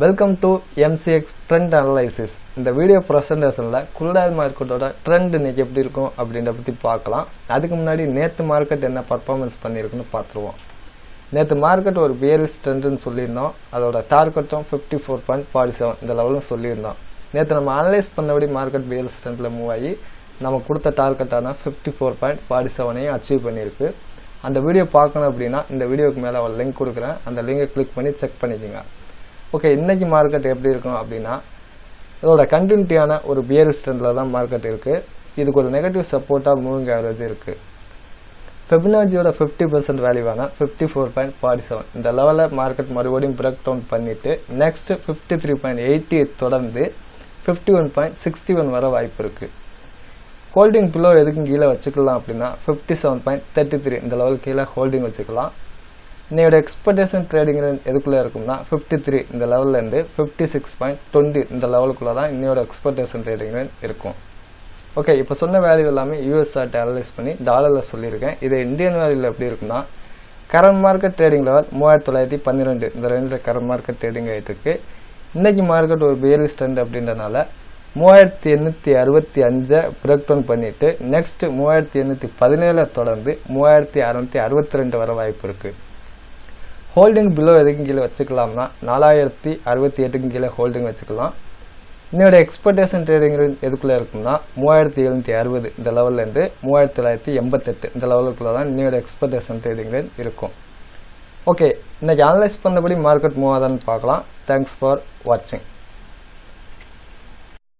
Welcome to MCX Trend Analysis. இந்த video பிரசன்டேஷன்ல crude மார்க்கெட்டோட trend இன்னைக்கு எப்படி இருக்கும் அப்படிங்கறத பத்தி பார்க்கலாம். அதுக்கு முன்னாடி நேத்து மார்க்கெட் என்ன பெர்ஃபார்மன்ஸ் பண்ணிருக்குன்னு பாத்துருவோம். நேத்து மார்க்கெட் ஒரு bearish ட்ரெண்ட்னு சொல்லிருந்தோம். அதோட டார்கெட்டும் 54.47 இந்த லெவல்ல சொல்லிருந்தோம். நேத்து நம்ம அனலைஸ் பண்ணபடி மார்க்கெட் bearish ட்ரெண்ட்ல மூவ் ஆகி நம்ம கொடுத்த டார்கெட்டான 54.47 ஐ அச்சீவ் பண்ணிருக்கு. அந்த வீடியோ பார்க்கணும் அப்படினா இந்த வீடியோக்கு மேல ஒரு லிங்க் கொடுக்கிறேன். அந்த லிங்கை கிளிக் பண்ணி செக் பண்ணிக்கங்க. ஓகே, இன்னைக்கு மார்க்கெட் எப்படி இருக்கும் அப்படினா இதோட கண்டினியூட்டியான ஒரு bearish ட்ரெண்ட்ல தான் மார்க்கெட் இருக்கு. இதுக்கு ஒரு நெகட்டிவ் சப்போர்ட்டா மூவிங் ஆவரேஜ் இருக்கு. ஃபிபனாச்சியோட 50% வேல்யூவான 54.47 இந்த லெவல்ல மார்க்கெட் மறுபடியும் பிரேக் டவுன் பண்ணிட்டு நெக்ஸ்ட் 53.80 தொடர்ந்து 51.61 வர வாய்ப்பு இருக்கு. ஹோல்டிங் பிலோ எதுக்கு கீழே வச்சுக்கலாம் அப்படின்னா 57.33 இந்த லெவல் கீழே ஹோல்டிங் வச்சுக்கலாம். இன்னையோட எக்ஸ்பெக்டேஷன் ட்ரேடிங் ரேஞ்ச் எதுக்குள்ள இருக்கும்னா 53 இந்த லெவல்ல இருந்து 56.20 இந்த லெவலுக்குள்ள தான் இன்னையோட எக்ஸ்பெக்டேஷன் ட்ரேடிங் ரேஞ்ச் இருக்கும். ஓகே, இப்போ சொன்ன வேல்யூ எல்லாமே யூஎஸ் சார்ட் அனலைஸ் பண்ணி டாலர்ல சொல்லியிருக்கேன். இது இந்தியன் வேல்யூல எப்படி இருக்குன்னா கரண்ட் மார்க்கெட் ட்ரேடிங் லெவல் 3912 இந்த ரேஞ்சில் கரண்ட் மார்க்கெட் ட்ரேடிங் ஆயிட்டு இருக்கு. இன்னைக்கு மார்க்கெட் ஒரு bearish ட்ரெண்ட் அப்படின்றனால 3865 பிரேக் டவுன் பண்ணிட்டு நெக்ஸ்ட் 3817 தொடர்ந்து 3662 வர வாய்ப்பு இருக்கு. ஹோல்டிங் பிலோ எதுக்கு கீழே வச்சுக்கலாம்னா 4068 கீழே ஹோல்டிங் வச்சுக்கலாம். இன்னோட எக்ஸ்பெக்டேஷன் ட்ரேடிங் ரேஞ்ச் எதுக்குள்ள இருக்கும்னா 3760 இந்த லெவல்ல இருந்து 3988 இந்த லெவலுக்குள்ள தான் இன்னோட எக்ஸ்பெக்டேஷன் ட்ரேடிங் ரேஞ்ச் இருக்கும். ஓகே, இன்னைக்கு அனலைஸ் பண்ணபடி மார்க்கெட் மூவ் ஆகுதான்னு பார்க்கலாம். தேங்க்ஸ் ஃபார் வாட்சிங்.